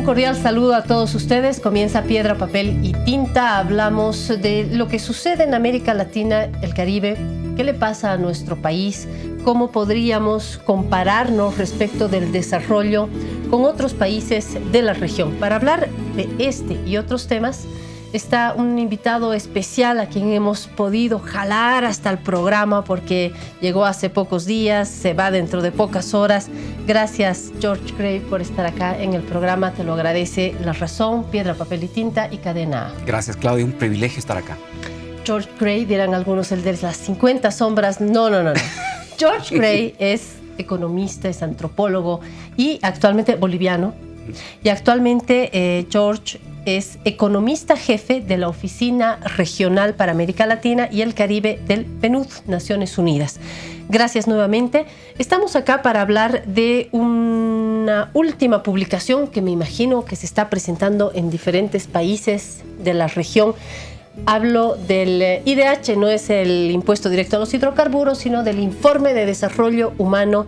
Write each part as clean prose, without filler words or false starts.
cordial saludo a todos ustedes. Comienza Piedra, Papel y Tinta. Hablamos de lo que sucede en América Latina, el Caribe, qué le pasa a nuestro país, cómo podríamos compararnos respecto del desarrollo con otros países de la región. Para hablar de este y otros temas, está un invitado especial a quien hemos podido jalar hasta el programa porque llegó hace pocos días, se va dentro de pocas horas. Gracias, George Gray, por estar acá en el programa. Te lo agradece La Razón, Piedra, Papel y Tinta y Cadena A. Gracias, Claudia. Un privilegio estar acá. George Gray, dirán algunos, el de las 50 sombras. No. George Gray es economista, es antropólogo y actualmente boliviano. Y actualmente George es economista jefe de la Oficina Regional para América Latina y el Caribe del PNUD, Naciones Unidas. Gracias nuevamente. Estamos acá para hablar de una última publicación que me imagino que se está presentando en diferentes países de la región. Hablo del IDH, no es el impuesto directo a los hidrocarburos, sino del Informe de Desarrollo Humano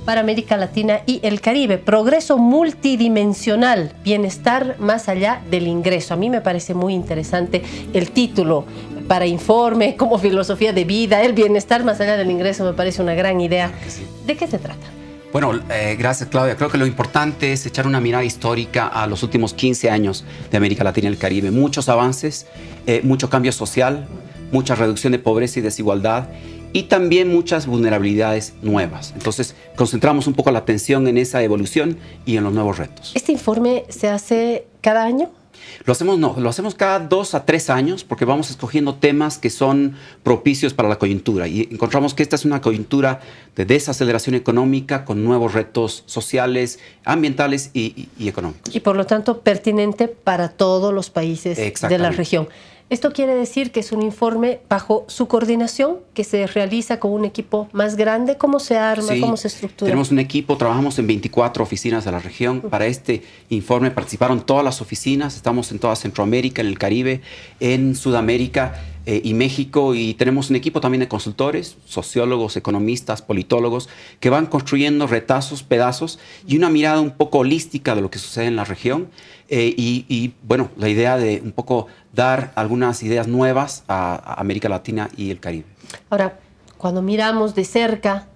para América Latina y el Caribe. Progreso multidimensional, bienestar más allá del ingreso. A mí me parece muy interesante el título para informe, como filosofía de vida, el bienestar más allá del ingreso me parece una gran idea. ¿De qué se trata? Bueno, gracias, Claudia. Creo que lo importante es echar una mirada histórica a los últimos 15 años de América Latina y el Caribe. Muchos avances, mucho cambio social, mucha reducción de pobreza y desigualdad, y también muchas vulnerabilidades nuevas. Entonces, concentramos un poco la atención en esa evolución y en los nuevos retos. ¿Este informe se hace cada año? Lo hacemos cada 2 a 3 años porque vamos escogiendo temas que son propicios para la coyuntura y encontramos que esta es una coyuntura de desaceleración económica con nuevos retos sociales, ambientales y económicos. Y por lo tanto pertinente para todos los países de la región. Esto quiere decir que es un informe bajo su coordinación que se realiza con un equipo más grande. ¿Cómo se arma? Sí, ¿cómo se estructura? Tenemos un equipo, trabajamos en 24 oficinas de la región. Para este informe participaron todas las oficinas. Estamos en toda Centroamérica, en el Caribe, en Sudamérica y México. Y tenemos un equipo también de consultores, sociólogos, economistas, politólogos, que van construyendo retazos, pedazos y una mirada un poco holística de lo que sucede en la región. Bueno, la idea de un poco dar algunas ideas nuevas a América Latina y el Caribe. Ahora, cuando miramos de cerca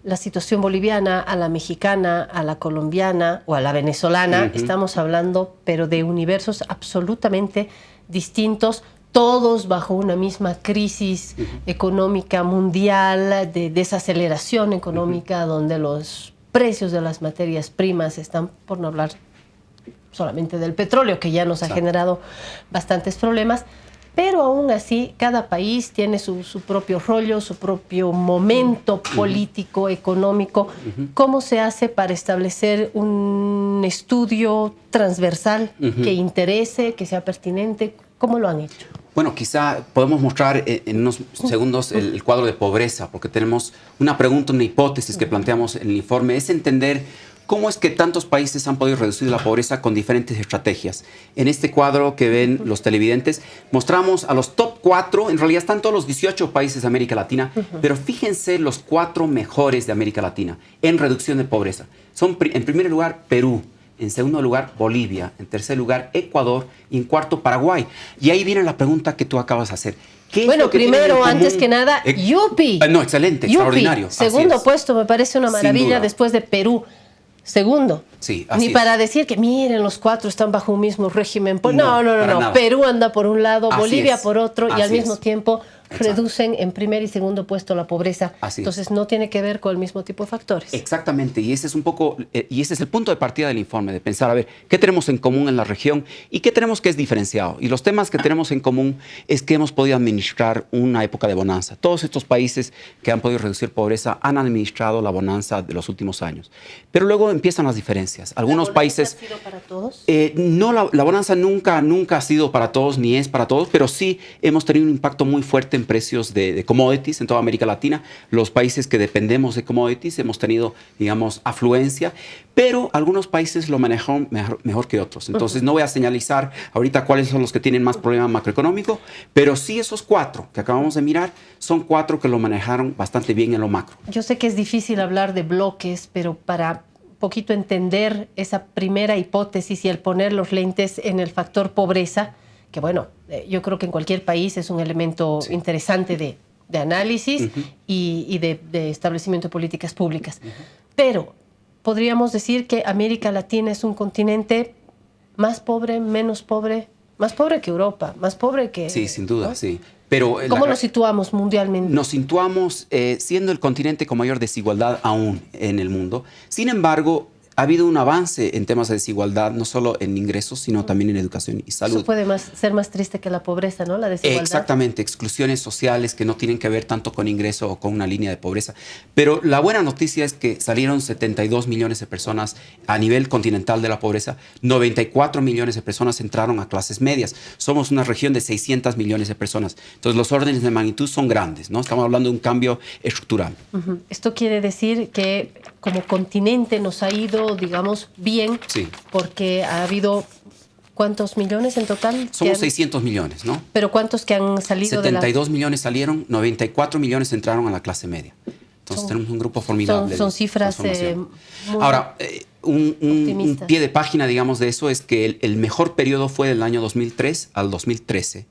la situación boliviana, a la mexicana, a la colombiana o a la venezolana, estamos hablando, pero de universos absolutamente distintos, todos bajo una misma crisis económica mundial, de desaceleración económica, donde los precios de las materias primas están, por no hablar solamente del petróleo, que ya nos ha generado bastantes problemas, pero aún así cada país tiene su propio rollo, su propio momento político, económico. ¿Cómo se hace para establecer un estudio transversal que interese, que sea pertinente? ¿Cómo lo han hecho? Bueno, quizá podemos mostrar en unos segundos el cuadro de pobreza, porque tenemos una pregunta, una hipótesis que planteamos en el informe, es entender ¿cómo es que tantos países han podido reducir la pobreza con diferentes estrategias? En este cuadro que ven los televidentes, mostramos a los top 4, en realidad están todos los 18 países de América Latina, pero fíjense los 4 mejores de América Latina en reducción de pobreza. Son, en primer lugar, Perú. En segundo lugar, Bolivia. En tercer lugar, Ecuador. Y en cuarto, Paraguay. Y ahí viene la pregunta que tú acabas de hacer. Bueno, primero, antes que nada, Yupi. No, excelente, extraordinario. Segundo puesto, me parece una maravilla después de Perú. Segundo, sí, ni para decir que miren, los 4 están bajo un mismo régimen. No. Perú anda por un lado, Bolivia por otro y al mismo tiempo reducen en primer y segundo puesto la pobreza. Entonces no tiene que ver con el mismo tipo de factores. Exactamente, y ese es un poco, y ese es el punto de partida del informe, de pensar, a ver, ¿qué tenemos en común en la región y qué tenemos que es diferenciado? Y los temas que tenemos en común es que hemos podido administrar una época de bonanza. Todos estos países que han podido reducir pobreza han administrado la bonanza de los últimos años. Pero luego empiezan las diferencias. Algunos países... ¿Ha sido para todos? No, la bonanza nunca ha sido para todos ni es para todos, pero sí hemos tenido un impacto muy fuerte en precios de commodities en toda América Latina. Los países que dependemos de commodities hemos tenido, digamos, afluencia, pero algunos países lo manejaron mejor que otros. Entonces, no voy a señalizar ahorita cuáles son los que tienen más problema macroeconómico, pero sí esos 4 que acabamos de mirar son 4 que lo manejaron bastante bien en lo macro. Yo sé que es difícil hablar de bloques, pero para poquito entender esa primera hipótesis y el poner los lentes en el factor pobreza, que bueno, yo creo que en cualquier país es un elemento interesante de análisis y de establecimiento de políticas públicas. Pero podríamos decir que América Latina es un continente más pobre, menos pobre, más pobre que Europa, más pobre que... Sí, sin duda, ¿no? sí. Pero ¿Cómo nos situamos mundialmente? Nos situamos siendo el continente con mayor desigualdad aún en el mundo. Sin embargo, ha habido un avance en temas de desigualdad, no solo en ingresos, sino también en educación y salud. Eso puede ser más triste que la pobreza, ¿no? La desigualdad. Exactamente, exclusiones sociales que no tienen que ver tanto con ingreso o con una línea de pobreza. Pero la buena noticia es que salieron 72 millones de personas a nivel continental de la pobreza, 94 millones de personas entraron a clases medias. Somos una región de 600 millones de personas. Entonces los órdenes de magnitud son grandes, ¿no? Estamos hablando de un cambio estructural. Esto quiere decir que como continente nos ha ido, digamos, bien, porque ha habido... ¿Cuántos millones en total? Somos 600 millones, ¿no? ¿Pero cuántos que han salido 72 millones salieron, 94 millones entraron a la clase media. Entonces tenemos un grupo formidable. Son cifras Ahora, un pie de página, digamos, de eso es que el mejor periodo fue del año 2003 al 2013.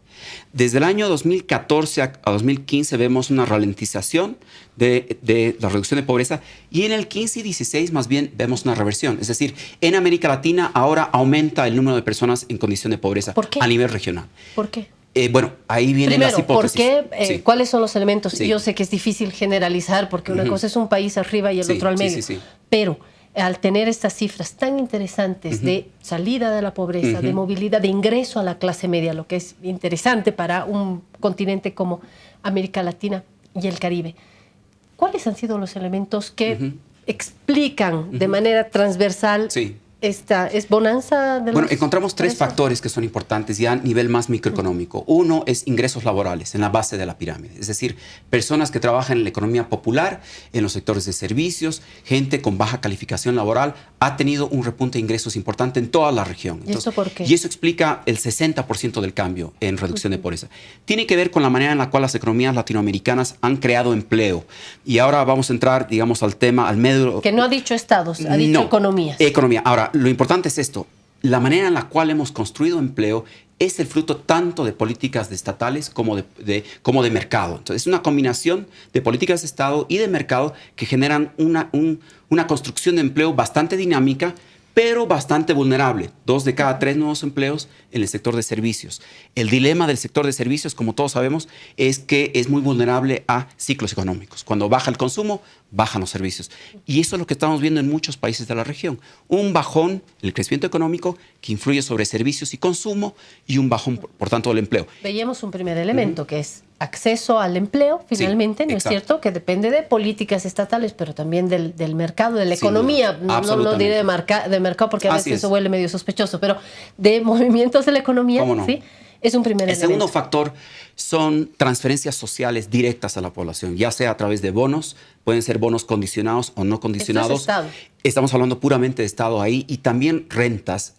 Desde el año 2014 a 2015 vemos una ralentización de la reducción de pobreza y en el 15 y 16 más bien vemos una reversión. Es decir, en América Latina ahora aumenta el número de personas en condición de pobreza a nivel regional. ¿Por qué? Bueno, ahí vienen las hipótesis. ¿Por qué? ¿Cuáles son los elementos? Yo sé que es difícil generalizar porque una cosa es un país arriba y el otro al medio. Pero al tener estas cifras tan interesantes de salida de la pobreza, de movilidad, de ingreso a la clase media, lo que es interesante para un continente como América Latina y el Caribe, ¿cuáles han sido los elementos que explican de manera transversal esta bonanza de Bueno, encontramos tres factores que son importantes ya a nivel más microeconómico. Uno es ingresos laborales en la base de la pirámide, es decir, personas que trabajan en la economía popular, en los sectores de servicios, gente con baja calificación laboral, ha tenido un repunte de ingresos importante en toda la región. Entonces, ¿y eso por qué? Y eso explica el 60% del cambio en reducción de pobreza. Tiene que ver con la manera en la cual las economías latinoamericanas han creado empleo. Y ahora vamos a entrar, digamos, al tema, al medio... Que no ha dicho estados, ha dicho economías. Economía. Ahora, lo importante es esto. La manera en la cual hemos construido empleo es el fruto tanto de políticas estatales como de mercado. Entonces, es una combinación de políticas de Estado y de mercado que generan una construcción de empleo bastante dinámica, pero bastante vulnerable. 2 de cada 3 nuevos empleos en el sector de servicios. El dilema del sector de servicios, como todos sabemos, es que es muy vulnerable a ciclos económicos. Cuando baja el consumo, bajan los servicios. Y eso es lo que estamos viendo en muchos países de la región. Un bajón en el crecimiento económico que influye sobre servicios y consumo y un bajón, por tanto, del empleo. Veíamos un primer elemento que es acceso al empleo, finalmente, ¿no es cierto? Que depende de políticas estatales, pero también del mercado, de la economía. No diré de mercado porque a veces eso huele medio sospechoso, pero de movimientos de la economía, ¿sí? Es un primer elemento. El segundo factor son transferencias sociales directas a la población, ya sea a través de bonos, pueden ser bonos condicionados o no condicionados. Esto es Estado. Estamos hablando puramente de Estado ahí y también rentas.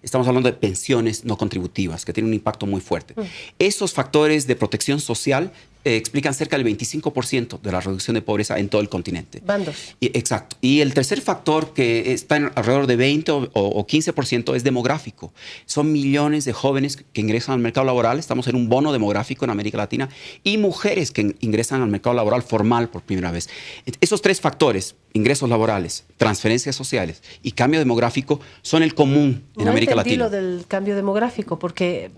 Estamos hablando de pensiones no contributivas que tienen un impacto muy fuerte. Esos factores de protección social explican cerca del 25% de la reducción de pobreza en todo el continente. Bandos. Exacto. Y el tercer factor, que está en alrededor de 20 o 15%, es demográfico. Son millones de jóvenes que ingresan al mercado laboral. Estamos en un bono demográfico en América Latina y mujeres que ingresan al mercado laboral formal por primera vez. Esos tres factores, ingresos laborales, transferencias sociales y cambio demográfico, son el común en América Latina. No entendí lo del cambio demográfico, porque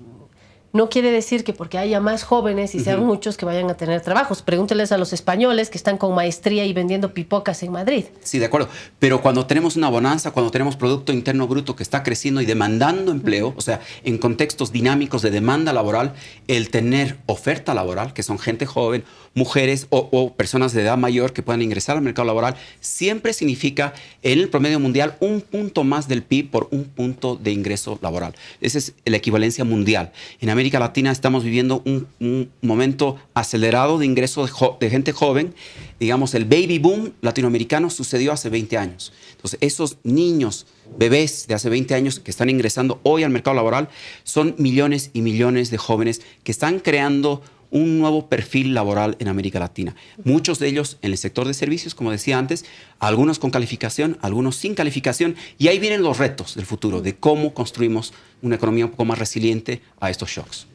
no quiere decir que porque haya más jóvenes y sean muchos que vayan a tener trabajos. Pregúnteles a los españoles que están con maestría y vendiendo pipocas en Madrid. Sí, de acuerdo. Pero cuando tenemos una bonanza, cuando tenemos Producto Interno Bruto que está creciendo y demandando empleo, o sea, en contextos dinámicos de demanda laboral, el tener oferta laboral, que son gente joven, mujeres o personas de edad mayor que puedan ingresar al mercado laboral, siempre significa en el promedio mundial un punto más del PIB por un punto de ingreso laboral. Esa es la equivalencia mundial. En América Latina estamos viviendo un momento acelerado de ingreso de gente joven. Digamos, el baby boom latinoamericano sucedió hace 20 años. Entonces, esos niños, bebés de hace 20 años que están ingresando hoy al mercado laboral son millones y millones de jóvenes que están creando un nuevo perfil laboral en América Latina. Muchos de ellos en el sector de servicios, como decía antes, algunos con calificación, algunos sin calificación, y ahí vienen los retos del futuro, de cómo construimos una economía un poco más resiliente a estos shocks.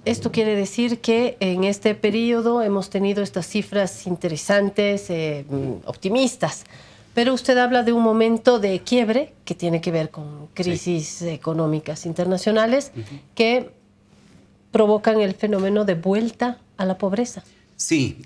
Esto quiere decir que en este periodo hemos tenido estas cifras interesantes, optimistas, pero usted habla de un momento de quiebre que tiene que ver con crisis económicas internacionales que provocan el fenómeno de vuelta a la pobreza. Sí,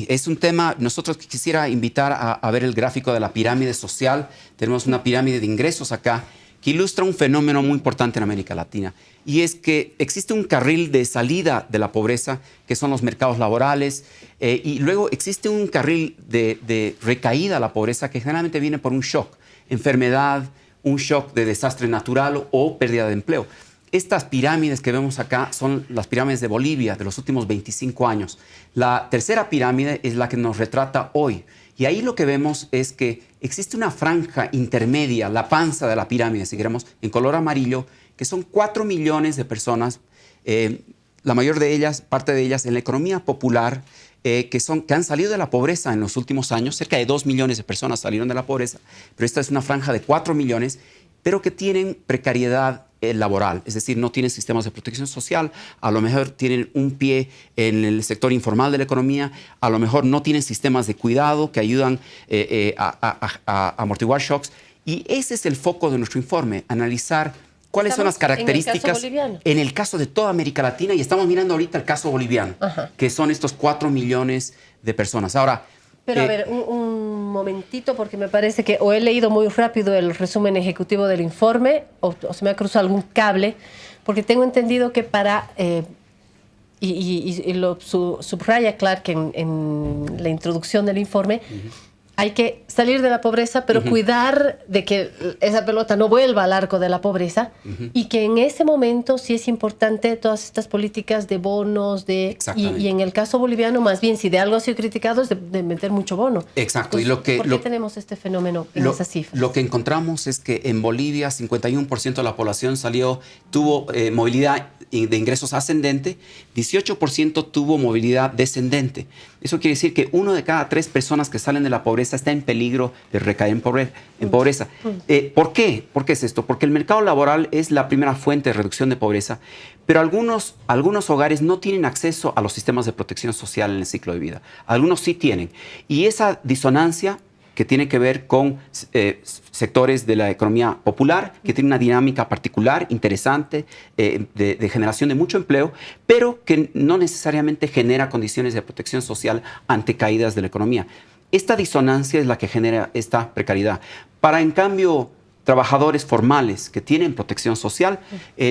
es un tema. Nosotros quisiera invitar a ver el gráfico de la pirámide social. Tenemos una pirámide de ingresos acá que ilustra un fenómeno muy importante en América Latina. Y es que existe un carril de salida de la pobreza, que son los mercados laborales, y luego existe un carril de recaída a la pobreza que generalmente viene por un shock, enfermedad, un shock de desastre natural o pérdida de empleo. Estas pirámides que vemos acá son las pirámides de Bolivia de los últimos 25 años. La tercera pirámide es la que nos retrata hoy. Y ahí lo que vemos es que existe una franja intermedia, la panza de la pirámide, si queremos, en color amarillo, que son 4 millones de personas, la mayor de ellas, parte de ellas en la economía popular, que han salido de la pobreza en los últimos años. Cerca de 2 millones de personas salieron de la pobreza, pero esta es una franja de 4 millones, pero que tienen precariedad laboral, es decir, no tienen sistemas de protección social, a lo mejor tienen un pie en el sector informal de la economía, a lo mejor no tienen sistemas de cuidado que ayudan a amortiguar shocks. Y ese es el foco de nuestro informe, analizar cuáles son las características en el caso de toda América Latina, y estamos mirando ahorita el caso boliviano, que son estos 4 millones de personas. Ahora, pero a ver, un momentito, porque me parece que o he leído muy rápido el resumen ejecutivo del informe o se me ha cruzado algún cable, porque tengo entendido que y lo subraya Clark en la introducción del informe, hay que salir de la pobreza, pero cuidar de que esa pelota no vuelva al arco de la pobreza y que en ese momento sí es importante todas estas políticas de bonos, y en el caso boliviano, más bien, si de algo ha sido criticado es de meter mucho bono. Exacto. Entonces, ¿por qué tenemos este fenómeno en esas cifras? Lo que encontramos es que en Bolivia 51% de la población tuvo movilidad de ingresos ascendente, 18% tuvo movilidad descendente. Eso quiere decir que 1 de cada 3 personas que salen de la pobreza está en peligro de recaer en pobreza. ¿Por qué? ¿Por qué es esto? Porque el mercado laboral es la primera fuente de reducción de pobreza, pero algunos hogares no tienen acceso a los sistemas de protección social en el ciclo de vida. Algunos sí tienen. Y esa disonancia que tiene que ver con sectores de la economía popular, que tiene una dinámica particular, interesante, de generación de mucho empleo, pero que no necesariamente genera condiciones de protección social ante caídas de la economía. Esta disonancia es la que genera esta precariedad. Para, en cambio, trabajadores formales que tienen protección social,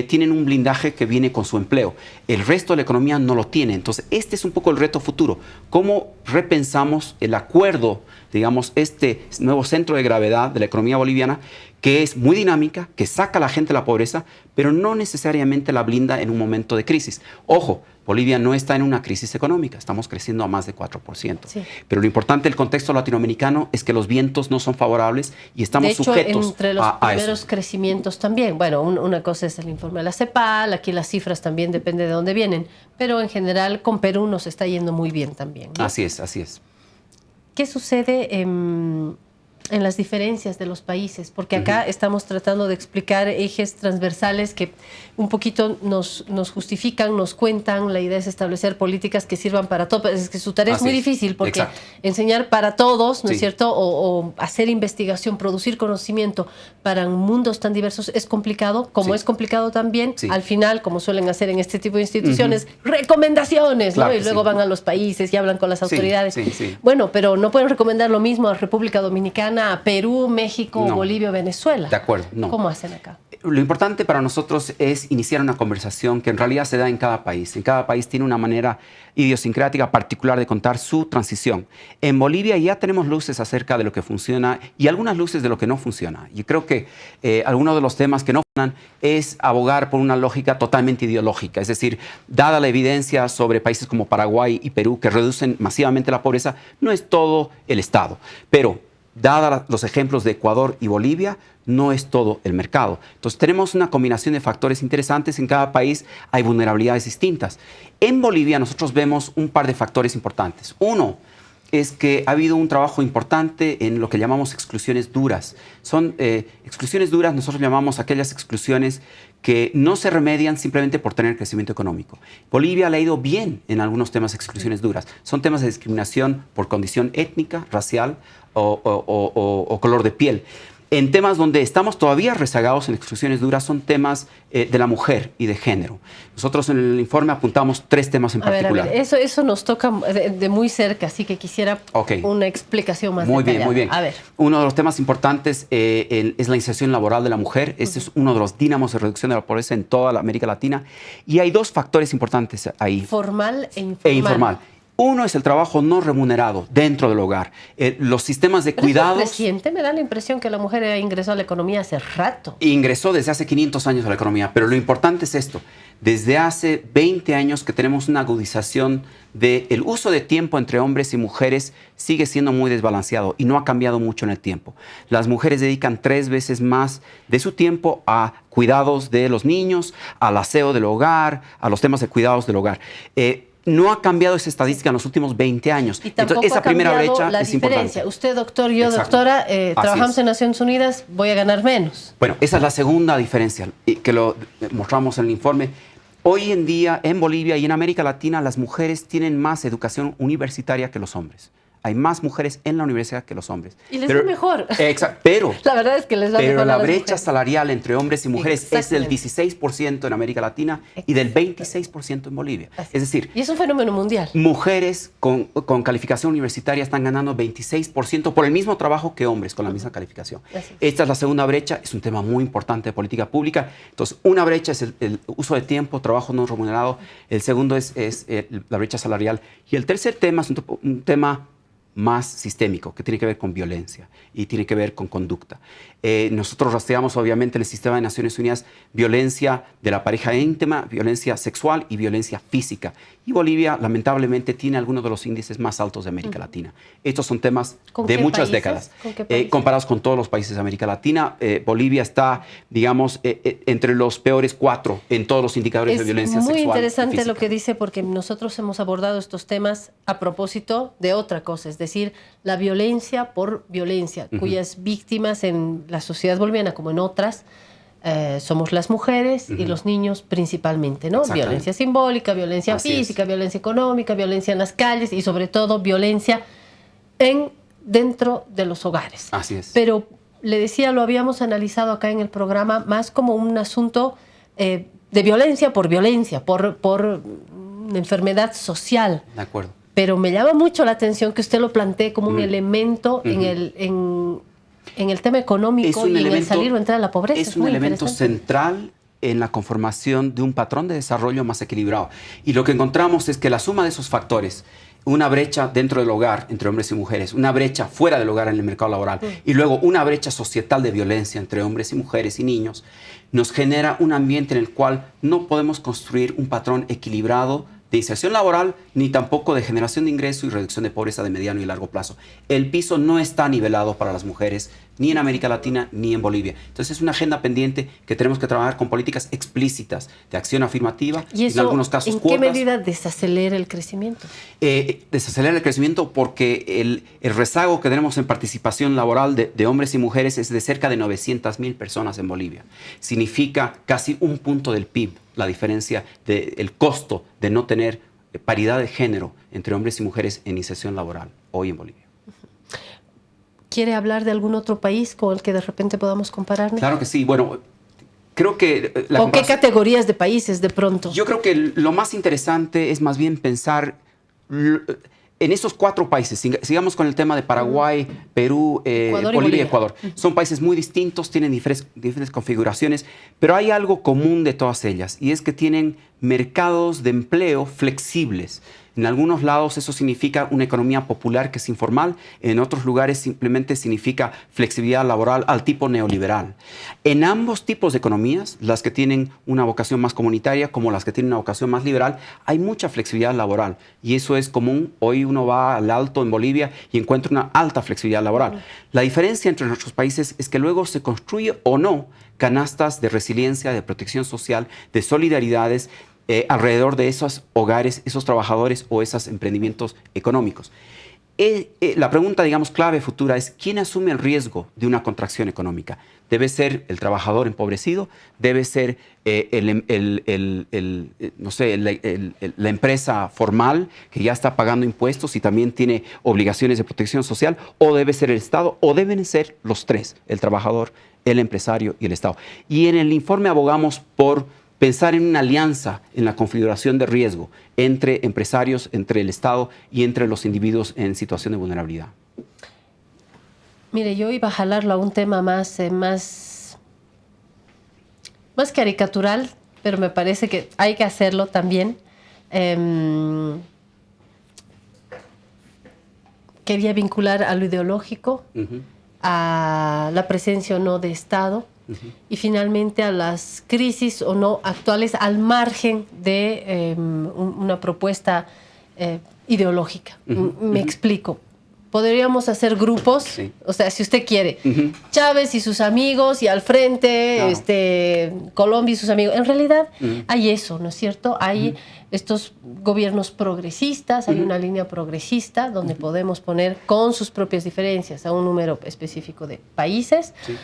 tienen un blindaje que viene con su empleo. El resto de la economía no lo tiene. Entonces, este es un poco el reto futuro. ¿Cómo repensamos el acuerdo, digamos, este nuevo centro de gravedad de la economía boliviana, que es muy dinámica, que saca a la gente de la pobreza, pero no necesariamente la blinda en un momento de crisis? Ojo, Bolivia no está en una crisis económica, estamos creciendo a más de 4%. Sí. Pero lo importante del contexto latinoamericano es que los vientos no son favorables y estamos sujetos a eso. De hecho, entre los primeros crecimientos también, bueno, una cosa es el informe de la CEPAL, aquí las cifras también depende de dónde vienen, pero en general con Perú nos está yendo muy bien también, ¿no? Así es, así es. ¿Qué sucede en las diferencias de los países? Porque acá estamos tratando de explicar ejes transversales que un poquito nos justifican, nos cuentan. La idea es establecer políticas que sirvan para todos. Es que su tarea es muy difícil porque enseñar para todos, ¿no es cierto? O hacer investigación, producir conocimiento para mundos tan diversos es complicado, como es complicado también, al final, como suelen hacer en este tipo de instituciones, recomendaciones, ¿no? Y luego van a los países y hablan con las autoridades. Bueno, pero no pueden recomendar lo mismo a República Dominicana, a Perú, México, Bolivia, Venezuela. De acuerdo, no. ¿Cómo hacen acá? Lo importante para nosotros es iniciar una conversación que en realidad se da en cada país. En cada país tiene una manera idiosincrática particular de contar su transición. En Bolivia ya tenemos luces acerca de lo que funciona y algunas luces de lo que no funciona. Y creo que algunos de los temas que no funcionan es abogar por una lógica totalmente ideológica. Es decir, dada la evidencia sobre países como Paraguay y Perú que reducen masivamente la pobreza, no es todo el Estado. Pero dada los ejemplos de Ecuador y Bolivia, no es todo el mercado. Entonces tenemos una combinación de factores interesantes. En cada país hay vulnerabilidades distintas. En Bolivia nosotros vemos un par de factores importantes. Uno es que ha habido un trabajo importante en lo que llamamos exclusiones duras. Son exclusiones duras, nosotros llamamos aquellas exclusiones que no se remedian simplemente por tener crecimiento económico. Bolivia le ha ido bien en algunos temas de exclusiones duras. Son temas de discriminación por condición étnica, racial o color de piel. En temas donde estamos todavía rezagados en exclusiones duras son temas de la mujer y de género. Nosotros en el informe apuntamos 3 temas en particular. A ver, eso nos toca de muy cerca, así que quisiera una explicación más detallada. Muy bien. A ver. Uno de los temas importantes es la inserción laboral de la mujer. Este es uno de los dínamos de reducción de la pobreza en toda la América Latina. Y hay 2 factores importantes ahí. Formal e informal. Uno es el trabajo no remunerado dentro del hogar. Los sistemas de cuidados... Es reciente, me da la impresión que la mujer ha ingresado a la economía hace rato. Ingresó desde hace 500 años a la economía, pero lo importante es esto. Desde hace 20 años que tenemos una agudización del uso de tiempo entre hombres y mujeres sigue siendo muy desbalanceado y no ha cambiado mucho en el tiempo. Las mujeres dedican 3 veces más de su tiempo a cuidados de los niños, al aseo del hogar, a los temas de cuidados del hogar. No ha cambiado esa estadística en los últimos 20 años. Y tampoco entonces, esa primera brecha la es diferencia. importante. Usted, doctor, yo, doctora, trabajamos en Naciones Unidas, voy a ganar menos. Bueno, esa es la segunda diferencia que lo mostramos en el informe. Hoy en día, en Bolivia y en América Latina, las mujeres tienen más educación universitaria que los hombres. Hay más mujeres en la universidad que los hombres. Y les va mejor. Exacto, pero la verdad es que les va mejor. Pero la a las brecha mujeres salarial entre hombres y mujeres es del 16% en América Latina y del 26% en Bolivia. Es decir, y es un fenómeno mundial. Mujeres con calificación universitaria están ganando 26% por el mismo trabajo que hombres con la misma calificación. Esta es la segunda brecha, es un tema muy importante de política pública. Entonces, una brecha es el uso de tiempo, trabajo no remunerado. El segundo es la brecha salarial. Y el tercer tema es un tema más sistémico, que tiene que ver con violencia y tiene que ver con conducta. Nosotros rastreamos, obviamente, en el sistema de Naciones Unidas violencia de la pareja íntima, violencia sexual y violencia física. Y Bolivia, lamentablemente, tiene algunos de los índices más altos de América Latina. Estos son temas de muchas décadas. Comparados con todos los países de América Latina, Bolivia está, digamos, entre los peores 4 en todos los indicadores de violencia sexual. Es muy interesante y física. Lo que dice, porque nosotros hemos abordado estos temas a propósito de otra cosa, es decir, la violencia por violencia, cuyas víctimas en la sociedad boliviana, como en otras, somos las mujeres y los niños principalmente, ¿no? Violencia simbólica, violencia física, violencia económica, violencia en las calles y sobre todo violencia dentro de los hogares. Así es. Pero le decía, lo habíamos analizado acá en el programa más como un asunto de violencia, por una enfermedad social. De acuerdo. Pero me llama mucho la atención que usted lo plantee como un elemento en el tema económico y en el salir o entrar a la pobreza. Es un elemento central en la conformación de un patrón de desarrollo más equilibrado. Y lo que encontramos es que la suma de esos factores, una brecha dentro del hogar entre hombres y mujeres, una brecha fuera del hogar en el mercado laboral y luego una brecha societal de violencia entre hombres y mujeres y niños, nos genera un ambiente en el cual no podemos construir un patrón equilibrado de inserción laboral, ni tampoco de generación de ingreso y reducción de pobreza de mediano y largo plazo. El piso no está nivelado para las mujeres, ni en América Latina, ni en Bolivia. Entonces es una agenda pendiente que tenemos que trabajar con políticas explícitas de acción afirmativa, y eso, en algunos casos ¿en cuotas. qué medida desacelera el crecimiento? Desacelera el crecimiento porque el rezago que tenemos en participación laboral de hombres y mujeres es de cerca de 900.000 personas en Bolivia. Significa casi un punto del PIB, la diferencia del costo de no tener paridad de género entre hombres y mujeres en inserción laboral hoy en Bolivia. ¿Quiere hablar de algún otro país con el que de repente podamos compararnos? Claro que sí. Bueno, creo que... ¿Con qué categorías de países de pronto? Yo creo que lo más interesante es más bien pensar en esos 4 países. Sigamos con el tema de Paraguay, Perú, Bolivia y Ecuador. Son países muy distintos, tienen diferentes configuraciones, pero hay algo común de todas ellas y es que tienen mercados de empleo flexibles. En algunos lados eso significa una economía popular que es informal, en otros lugares simplemente significa flexibilidad laboral al tipo neoliberal. En ambos tipos de economías, las que tienen una vocación más comunitaria como las que tienen una vocación más liberal, hay mucha flexibilidad laboral y eso es común. Hoy uno va al Alto en Bolivia y encuentra una alta flexibilidad laboral. La diferencia entre nuestros países es que luego se construye o no canastas de resiliencia, de protección social, de solidaridades alrededor de esos hogares, esos trabajadores o esos emprendimientos económicos. La pregunta, digamos, clave futura es ¿quién asume el riesgo de una contracción económica? ¿Debe ser el trabajador empobrecido? ¿Debe ser no sé, la empresa formal que ya está pagando impuestos y también tiene obligaciones de protección social? ¿O debe ser el Estado? ¿O deben ser los tres, el trabajador, el empresario y el Estado? Y en el informe abogamos por pensar en una alianza en la configuración de riesgo entre empresarios, entre el Estado y entre los individuos en situación de vulnerabilidad. Mire, yo iba a jalarlo a un tema más caricatural, pero me parece que hay que hacerlo también. Quería vincular a lo ideológico, a la presencia o no de Estado, y finalmente a las crisis o no actuales al margen de una propuesta ideológica. Me explico. Podríamos hacer grupos, sí. O sea, si usted quiere, Chávez y sus amigos y al frente, claro. Colombia y sus amigos. En realidad hay eso, ¿no es cierto? Hay estos gobiernos progresistas, hay una línea progresista donde podemos poner con sus propias diferencias a un número específico de países. Sí.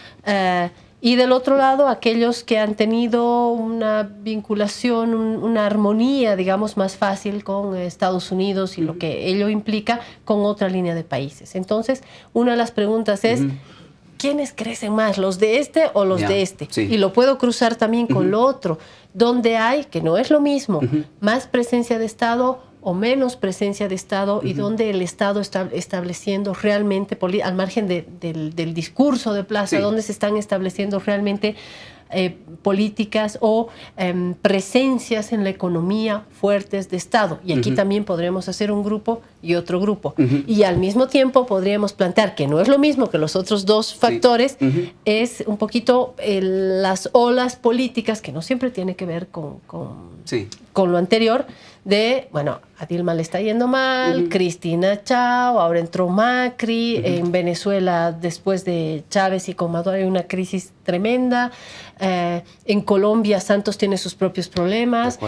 Y del otro lado, aquellos que han tenido una vinculación, una armonía, digamos, más fácil con Estados Unidos y lo que ello implica con otra línea de países. Entonces, una de las preguntas es, ¿quiénes crecen más, los de este o los de este? Sí. Y lo puedo cruzar también con lo otro, donde hay, que no es lo mismo, más presencia de Estado o menos presencia de Estado y donde el Estado está estableciendo realmente, al margen del discurso de plaza, sí. Donde se están estableciendo realmente políticas o presencias en la economía fuertes de Estado. Y aquí también podremos hacer un grupo y otro grupo. Y al mismo tiempo podríamos plantear que no es lo mismo que los otros dos factores, sí. Es un poquito las olas políticas, que no siempre tiene que ver con lo anterior, de, bueno, a Dilma le está yendo mal, Cristina chao, ahora entró Macri, en Venezuela después de Chávez y con Maduro hay una crisis tremenda, en Colombia Santos tiene sus propios problemas,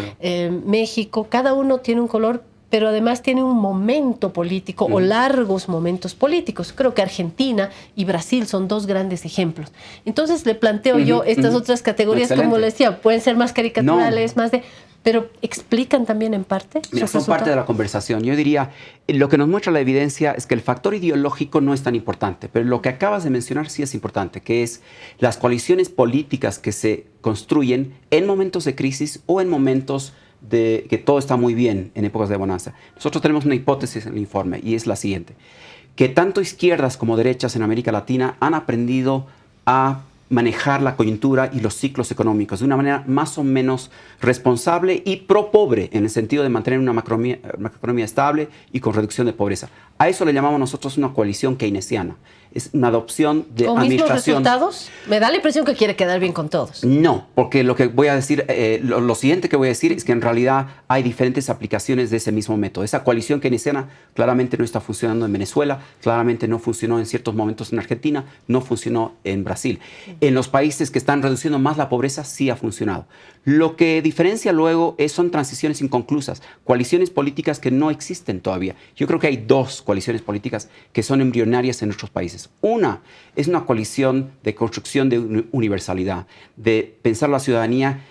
México, cada uno tiene un color, pero además tiene un momento político o largos momentos políticos. Creo que Argentina y Brasil son dos grandes ejemplos. Entonces le planteo yo estas otras categorías, excelente. Como le decía, pueden ser más caricaturales, más de... Pero ¿explican también en parte? Mira, son parte de la conversación. Yo diría, lo que nos muestra la evidencia es que el factor ideológico no es tan importante, pero lo que acabas de mencionar sí es importante, que es las coaliciones políticas que se construyen en momentos de crisis o en momentos de que todo está muy bien, en épocas de bonanza. Nosotros tenemos una hipótesis en el informe y es la siguiente, que tanto izquierdas como derechas en América Latina han aprendido a manejar la coyuntura y los ciclos económicos de una manera más o menos responsable y pro-pobre, en el sentido de mantener una macroeconomía estable y con reducción de pobreza. A eso le llamamos nosotros una coalición keynesiana. Es una adopción de ¿Con administración. ¿Mismos resultados? Me da la impresión que quiere quedar bien con todos. No, porque lo que voy a decir, lo siguiente que voy a decir es que en realidad hay diferentes aplicaciones de ese mismo método. Esa coalición keynesiana claramente no está funcionando en Venezuela, claramente no funcionó en ciertos momentos en Argentina, no funcionó en Brasil. En los países que están reduciendo más la pobreza sí ha funcionado. Lo que diferencia luego son transiciones inconclusas, coaliciones políticas que no existen todavía. Yo creo que hay dos coaliciones políticas que son embrionarias en nuestros países. Una es una coalición de construcción de universalidad, de pensar la ciudadanía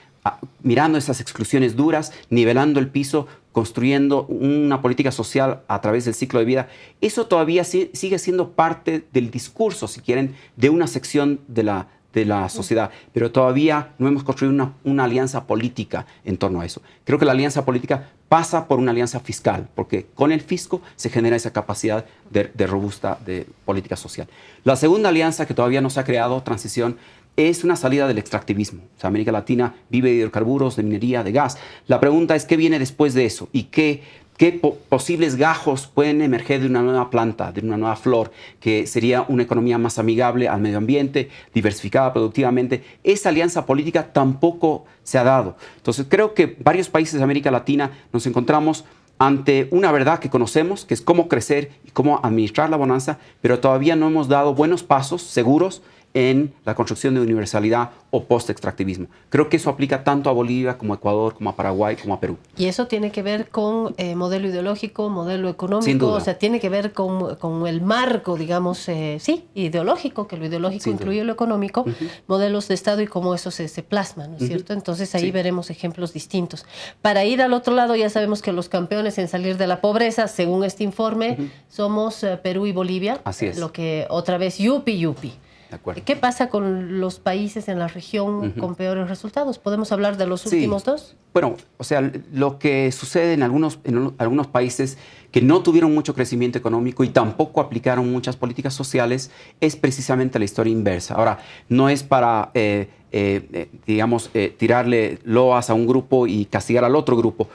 mirando esas exclusiones duras, nivelando el piso, construyendo una política social a través del ciclo de vida. Eso todavía sigue siendo parte del discurso, si quieren, de una sección de la sociedad, pero todavía no hemos construido una alianza política en torno a eso. Creo que la alianza política pasa por una alianza fiscal, porque con el fisco se genera esa capacidad de robusta de política social. La segunda alianza que todavía no se ha creado, transición, es una salida del extractivismo. O sea, América Latina vive de hidrocarburos, de minería, de gas. La pregunta es qué viene después de eso y qué qué posibles gajos pueden emerger de una nueva planta, de una nueva flor, que sería una economía más amigable al medio ambiente, diversificada productivamente. Esa alianza política tampoco se ha dado. Entonces creo que varios países de América Latina nos encontramos ante una verdad que conocemos, que es cómo crecer y cómo administrar la bonanza, pero todavía no hemos dado buenos pasos seguros en la construcción de universalidad o post-extractivismo. Creo que eso aplica tanto a Bolivia como a Ecuador, como a Paraguay, como a Perú. Y eso tiene que ver con modelo ideológico, modelo Sin económico, duda. o sea, tiene que ver con el marco, digamos, sí, ideológico, que lo ideológico Sin incluye duda. lo económico, modelos de Estado y cómo eso se plasma, ¿no es cierto? Entonces ahí Sí. veremos ejemplos distintos. Para ir al otro lado, ya sabemos que los campeones en salir de la pobreza, según este informe, somos Perú y Bolivia. Así es. Lo que otra vez, yupi. De acuerdo. ¿Qué pasa con los países en la región con peores resultados? ¿Podemos hablar de los Sí. últimos dos? Bueno, o sea, lo que sucede en algunos países que no tuvieron mucho crecimiento económico y tampoco aplicaron muchas políticas sociales es precisamente la historia inversa. Ahora, no es para, tirarle loas a un grupo y castigar al otro grupo.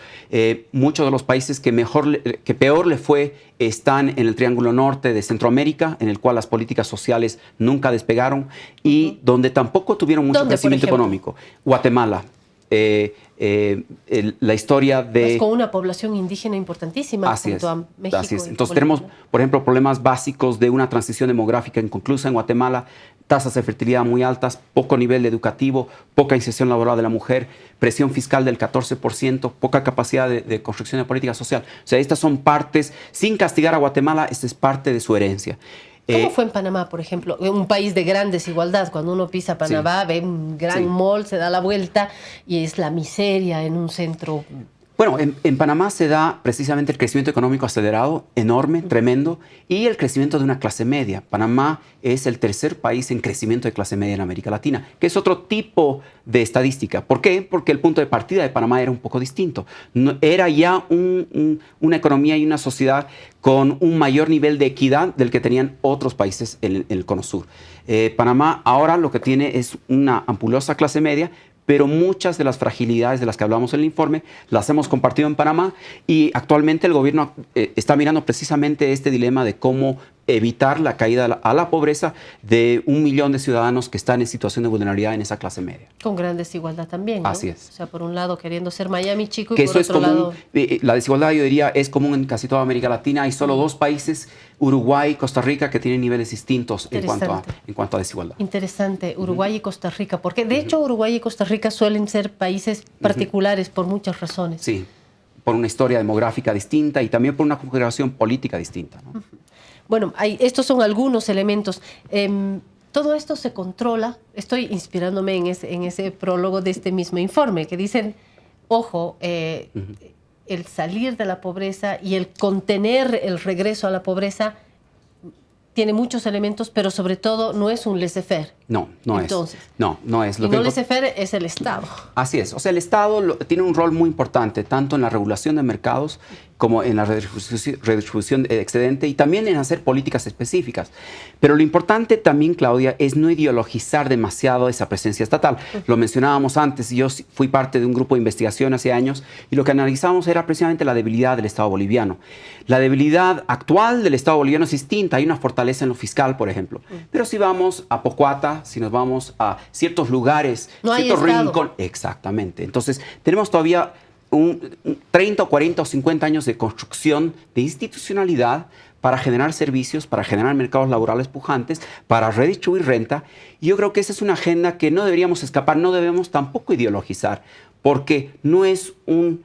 Muchos de los países que peor le fue están en el Triángulo Norte de Centroamérica, en el cual las políticas sociales nunca despegaron y donde tampoco tuvieron mucho ¿Dónde, por crecimiento ejemplo? económico. Guatemala. La historia de... Es con una población indígena importantísima Así junto es, a México. así es. y Entonces Bolivia. tenemos, por ejemplo, problemas básicos de una transición demográfica inconclusa en Guatemala, tasas de fertilidad muy altas, poco nivel educativo, poca inserción laboral de la mujer, presión fiscal del 14%, poca capacidad de construcción de política social. O sea, estas son partes, sin castigar a Guatemala, esta es parte de su herencia. ¿Cómo fue en Panamá, por ejemplo? Un país de gran desigualdad. Cuando uno pisa Panamá, ve un gran Sí. mall, se da la vuelta y es la miseria en un centro. Bueno, en Panamá se da precisamente el crecimiento económico acelerado, enorme, tremendo, y el crecimiento de una clase media. Panamá es el tercer país en crecimiento de clase media en América Latina, que es otro tipo de estadística. ¿Por qué? Porque el punto de partida de Panamá era un poco distinto. Era ya una economía y una sociedad con un mayor nivel de equidad del que tenían otros países en el Cono Sur. Panamá ahora lo que tiene es una ampulosa clase media, pero muchas de las fragilidades de las que hablamos en el informe las hemos compartido en Panamá y actualmente el gobierno está mirando precisamente este dilema de cómo evitar la caída a la pobreza de 1 millón de ciudadanos que están en situación de vulnerabilidad en esa clase media. Con gran desigualdad también, ¿no? Así es. O sea, por un lado queriendo ser Miami chico y Que por eso es otro común, lado... la desigualdad yo diría es común en casi toda América Latina. Hay solo dos países, Uruguay y Costa Rica, que tienen niveles distintos en cuanto a desigualdad. Interesante, Uruguay y Costa Rica, porque de hecho Uruguay y Costa Rica suelen ser países particulares por muchas razones. Sí, por una historia demográfica distinta y también por una configuración política distinta, ¿no? Bueno, estos son algunos elementos. Todo esto se controla. Estoy inspirándome en ese prólogo de este mismo informe, que dicen, ojo, el salir de la pobreza y el contener el regreso a la pobreza tiene muchos elementos, pero sobre todo no es un laissez-faire. No Entonces, es. No es. Y no laissez-faire es el Estado. Así es. O sea, el Estado tiene un rol muy importante, tanto en la regulación de mercados como en la redistribución de excedente y también en hacer políticas específicas. Pero lo importante también, Claudia, es no ideologizar demasiado esa presencia estatal. Lo mencionábamos antes, yo fui parte de un grupo de investigación hace años y lo que analizábamos era precisamente la debilidad del Estado boliviano. La debilidad actual del Estado boliviano es distinta. Hay una fortaleza en lo fiscal, por ejemplo. Pero si vamos a Pocuata, si nos vamos a ciertos lugares, no ciertos rincones... Exactamente. Entonces, tenemos todavía 30 o 40 o 50 años de construcción de institucionalidad para generar servicios, para generar mercados laborales pujantes, para redistribuir renta. Y yo creo que esa es una agenda que no deberíamos escapar, no debemos tampoco ideologizar, porque no es un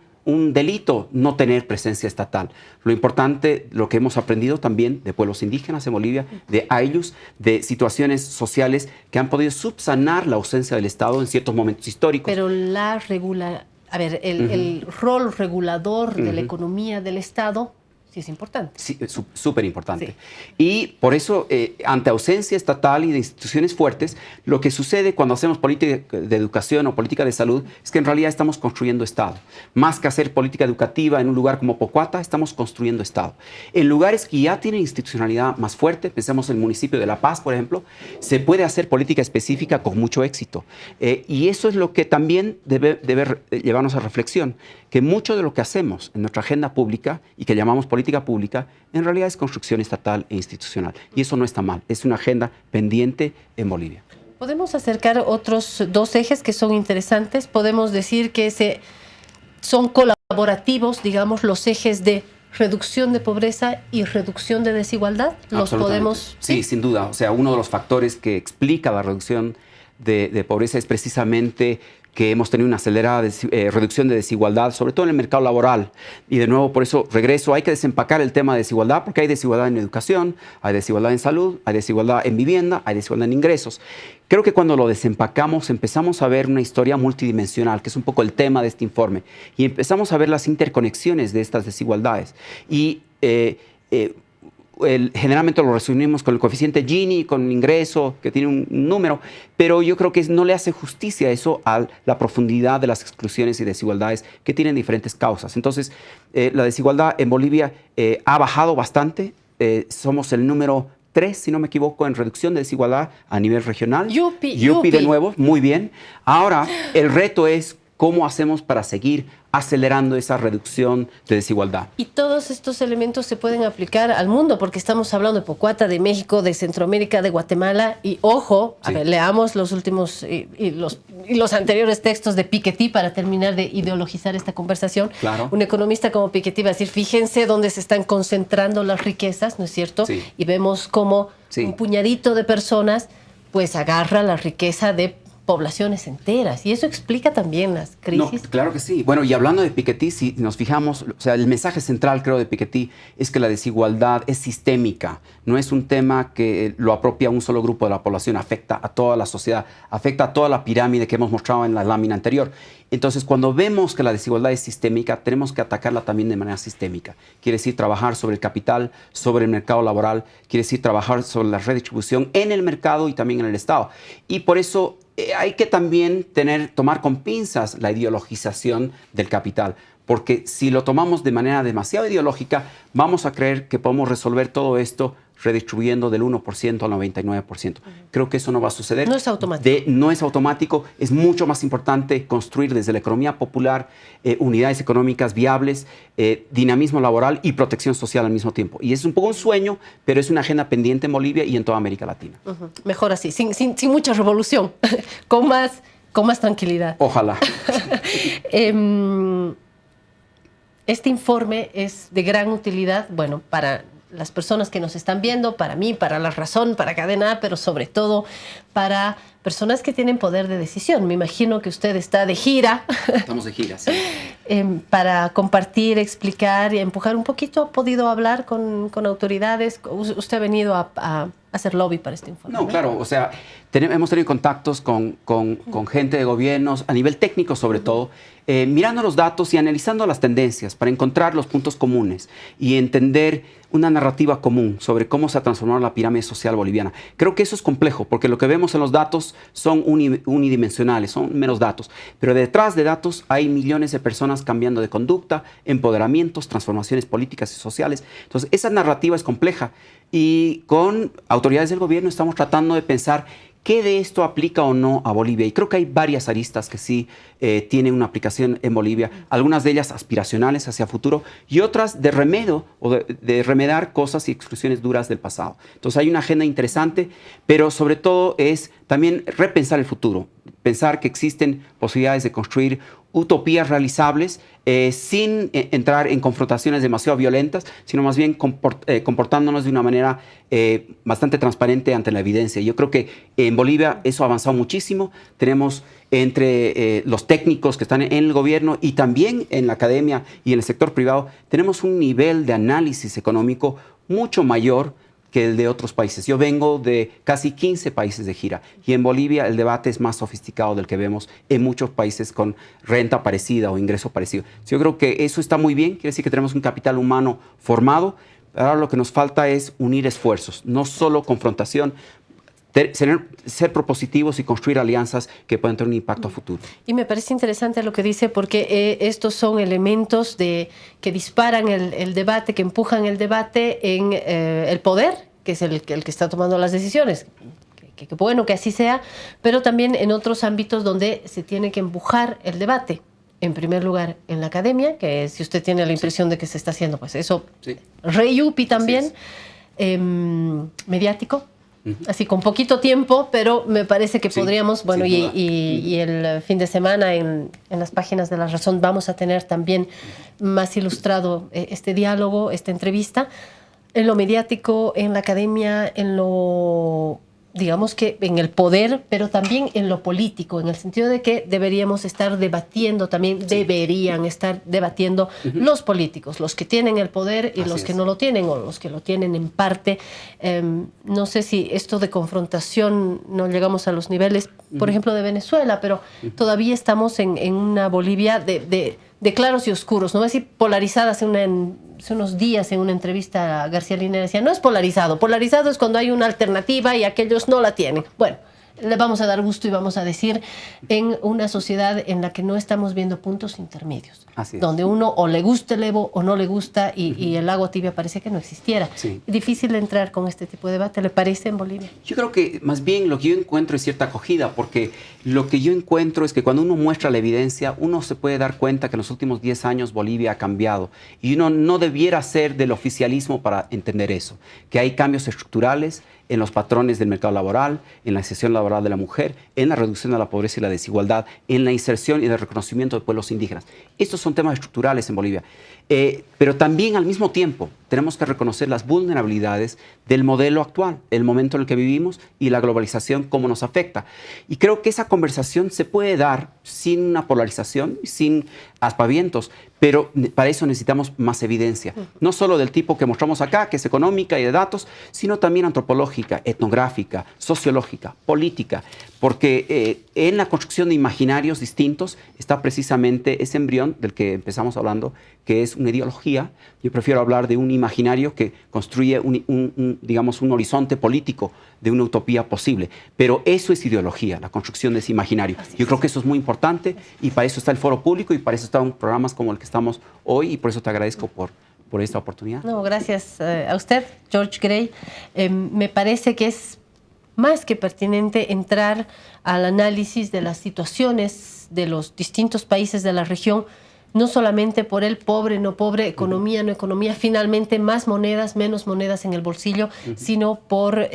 delito no tener presencia estatal. Lo importante, lo que hemos aprendido también de pueblos indígenas en Bolivia, de ayllus, de situaciones sociales que han podido subsanar la ausencia del Estado en ciertos momentos históricos. Pero el rol regulador de la economía del Estado sí es importante. Sí, súper importante. Sí. Y por eso, ante ausencia estatal y de instituciones fuertes, lo que sucede cuando hacemos política de educación o política de salud es que en realidad estamos construyendo Estado. Más que hacer política educativa en un lugar como Pocuata, estamos construyendo Estado. En lugares que ya tienen institucionalidad más fuerte, pensemos en el municipio de La Paz, por ejemplo, se puede hacer política específica con mucho éxito. Y eso es lo que también debe llevarnos a reflexión. que mucho de lo que hacemos en nuestra agenda pública y que llamamos política pública, en realidad es construcción estatal e institucional. Y eso no está mal, es una agenda pendiente en Bolivia. Podemos acercar otros dos ejes que son interesantes. Podemos decir que son colaborativos, digamos, los ejes de reducción de pobreza y reducción de desigualdad. ¿Los podemos...? Sí, sin duda. O sea, uno de los factores que explica la reducción de pobreza es precisamente que hemos tenido una acelerada reducción de desigualdad, sobre todo en el mercado laboral. Y de nuevo, por eso regreso, hay que desempacar el tema de desigualdad, porque hay desigualdad en educación, hay desigualdad en salud, hay desigualdad en vivienda, hay desigualdad en ingresos. Creo que cuando lo desempacamos empezamos a ver una historia multidimensional, que es un poco el tema de este informe, y empezamos a ver las interconexiones de estas desigualdades. Y generalmente lo resumimos con el coeficiente Gini, con un ingreso que tiene un número, pero yo creo que no le hace justicia eso a la profundidad de las exclusiones y desigualdades que tienen diferentes causas. Entonces, la desigualdad en Bolivia ha bajado bastante. Somos el número 3, si no me equivoco, en reducción de desigualdad a nivel regional. Yupi de nuevo, muy bien. Ahora, el reto es cómo hacemos para seguir acelerando esa reducción de desigualdad. Y todos estos elementos se pueden aplicar al mundo, porque estamos hablando de Pocuata, de México, de Centroamérica, de Guatemala, y ojo, a ver, leamos los últimos y los anteriores textos de Piketty para terminar de ideologizar esta conversación. Claro. Un economista como Piketty va a decir, fíjense dónde se están concentrando las riquezas, ¿no es cierto? Sí. Y vemos cómo un puñadito de personas pues agarra la riqueza de poblaciones enteras, y eso explica también las crisis. No, claro que sí. Bueno, y hablando de Piketty, si nos fijamos, o sea, el mensaje central, creo, de Piketty es que la desigualdad es sistémica, no es un tema que lo apropia a un solo grupo de la población, afecta a toda la sociedad, afecta a toda la pirámide que hemos mostrado en la lámina anterior. Entonces, cuando vemos que la desigualdad es sistémica, tenemos que atacarla también de manera sistémica. Quiere decir trabajar sobre el capital, sobre el mercado laboral, quiere decir trabajar sobre la redistribución en el mercado y también en el Estado. Y por eso hay que también tomar con pinzas la ideologización del capital, porque si lo tomamos de manera demasiado ideológica, vamos a creer que podemos resolver todo esto redistribuyendo del 1% al 99%. Creo que eso no va a suceder. No es automático. No es automático. Es mucho más importante construir desde la economía popular unidades económicas viables, dinamismo laboral y protección social al mismo tiempo. Y es un poco un sueño, pero es una agenda pendiente en Bolivia y en toda América Latina. Mejor así, sin mucha revolución, con más tranquilidad. Ojalá. Este informe es de gran utilidad, bueno, para las personas que nos están viendo, para mí, para La Razón, para Cadena A, pero sobre todo para personas que tienen poder de decisión. Me imagino que usted está de gira. Estamos de gira, sí. Para compartir, explicar y empujar un poquito. ¿Ha podido hablar con autoridades? ¿Usted ha venido a hacer lobby para este informe? No, claro, o sea, hemos tenido contactos con gente de gobiernos, a nivel técnico sobre todo, mirando los datos y analizando las tendencias para encontrar los puntos comunes y entender una narrativa común sobre cómo se ha transformado la pirámide social boliviana. Creo que eso es complejo, porque lo que vemos en los datos son unidimensionales, son meros datos, pero detrás de datos hay millones de personas cambiando de conducta, empoderamientos, transformaciones políticas y sociales. Entonces, esa narrativa es compleja y con autoridades del gobierno estamos tratando de pensar ¿qué de esto aplica o no a Bolivia? Y creo que hay varias aristas que sí tienen una aplicación en Bolivia, algunas de ellas aspiracionales hacia futuro y otras de remedio o de remediar cosas y exclusiones duras del pasado. Entonces hay una agenda interesante, pero sobre todo es también repensar el futuro, pensar que existen posibilidades de construir utopías realizables sin entrar en confrontaciones demasiado violentas, sino más bien comportándonos de una manera bastante transparente ante la evidencia. Yo creo que en Bolivia eso ha avanzado muchísimo. Tenemos entre los técnicos que están en el gobierno y también en la academia y en el sector privado, tenemos un nivel de análisis económico mucho mayor que el de otros países. Yo vengo de casi 15 países de gira y en Bolivia el debate es más sofisticado del que vemos en muchos países con renta parecida o ingreso parecido. Yo creo que eso está muy bien, quiere decir que tenemos un capital humano formado. Ahora lo que nos falta es unir esfuerzos, no solo confrontación, ser propositivos y construir alianzas que puedan tener un impacto a futuro. Y me parece interesante lo que dice porque estos son elementos que disparan el debate, que empujan el debate en el poder, que es el que está tomando las decisiones. Que bueno que así sea, pero también en otros ámbitos donde se tiene que empujar el debate. en primer lugar, en la academia, que si usted tiene la impresión de que se está haciendo, pues eso, Sí. re yupi también, mediático, así con poquito tiempo, pero me parece que podríamos, bueno, y el fin de semana en las páginas de La Razón vamos a tener también más ilustrado este diálogo, esta entrevista, en lo mediático, en la academia, en lo, digamos que en el poder, pero también en lo político, en el sentido de que deberíamos estar debatiendo también, deberían estar debatiendo los políticos, los que tienen el poder y los que no lo tienen, o los que lo tienen en parte. No sé si esto de confrontación no llegamos a los niveles, por ejemplo, de Venezuela, pero todavía estamos en una Bolivia de claros y oscuros, no voy a decir polarizada. Hace unos días en una entrevista a García Linera decía, no es polarizado, polarizado es cuando hay una alternativa y aquellos no la tienen. Bueno, le vamos a dar gusto y vamos a decir en una sociedad en la que no estamos viendo puntos intermedios, donde uno o le gusta el Evo o no le gusta y el agua tibia parece que no existiera. Sí. Difícil entrar con este tipo de debate, ¿le parece en Bolivia? Yo creo que más bien lo que yo encuentro es cierta acogida, porque lo que yo encuentro es que cuando uno muestra la evidencia, uno se puede dar cuenta que en los últimos 10 años Bolivia ha cambiado y uno no debiera ser del oficialismo para entender eso, que hay cambios estructurales en los patrones del mercado laboral, en la inserción laboral de la mujer, en la reducción de la pobreza y la desigualdad, en la inserción y el reconocimiento de pueblos indígenas. Estos son temas estructurales en Bolivia. Pero también al mismo tiempo tenemos que reconocer las vulnerabilidades del modelo actual, el momento en el que vivimos y la globalización, cómo nos afecta. Y creo que esa conversación se puede dar sin una polarización, sin aspavientos, pero para eso necesitamos más evidencia. No solo del tipo que mostramos acá, que es económica y de datos, sino también antropológica, etnográfica, sociológica, política, porque en la construcción de imaginarios distintos está precisamente ese embrión del que empezamos hablando, que es una ideología. Yo prefiero hablar de un imaginario que construye digamos, un horizonte político de una utopía posible. Pero eso es ideología, la construcción de ese imaginario. Yo creo que eso es muy importante y para eso está el foro público y para eso están programas como el que estamos hoy y por eso te agradezco por esta oportunidad. No, gracias a usted, George Gray. Me parece que es más que pertinente entrar al análisis de las situaciones de los distintos países de la región, no solamente por el pobre, no pobre, economía, no economía, finalmente más monedas, menos monedas en el bolsillo, sino por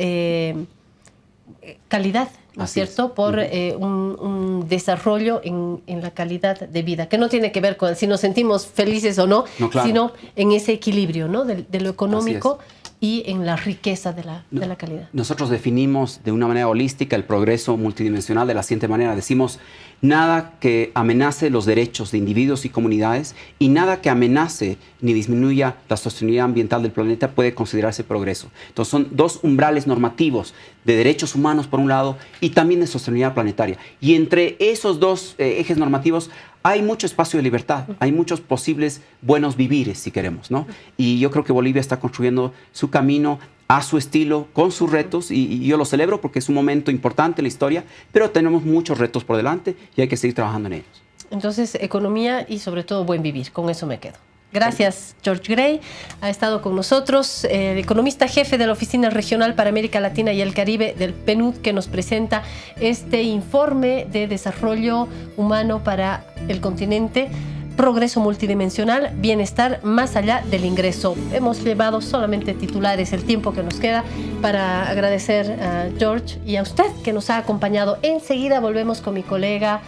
calidad, ¿no es cierto? Por un desarrollo en la calidad de vida, que no tiene que ver con si nos sentimos felices o no, sino en ese equilibrio, ¿no? de lo económico y en la riqueza de la calidad. Nosotros definimos de una manera holística el progreso multidimensional de la siguiente manera. Decimos, nada que amenace los derechos de individuos y comunidades y nada que amenace ni disminuya la sostenibilidad ambiental del planeta puede considerarse progreso. Entonces son dos umbrales normativos de derechos humanos por un lado y también de sostenibilidad planetaria. Y entre esos dos ejes normativos hay mucho espacio de libertad, hay muchos posibles buenos vivires, si queremos, ¿no? Y yo creo que Bolivia está construyendo su camino a su estilo, con sus retos, y yo lo celebro porque es un momento importante en la historia, pero tenemos muchos retos por delante y hay que seguir trabajando en ellos. Entonces, economía y sobre todo buen vivir, con eso me quedo. Gracias, George Gray. Ha estado con nosotros el economista jefe de la Oficina Regional para América Latina y el Caribe del PNUD, que nos presenta este informe de desarrollo humano para el continente, progreso multidimensional, bienestar más allá del ingreso. Hemos llevado solamente titulares el tiempo que nos queda para agradecer a George y a usted que nos ha acompañado. Enseguida volvemos con mi colega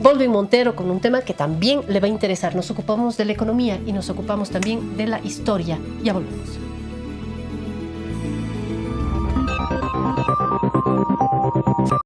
Baldwin Montero con un tema que también le va a interesar. Nos ocupamos de la economía y nos ocupamos también de la historia. Ya volvemos.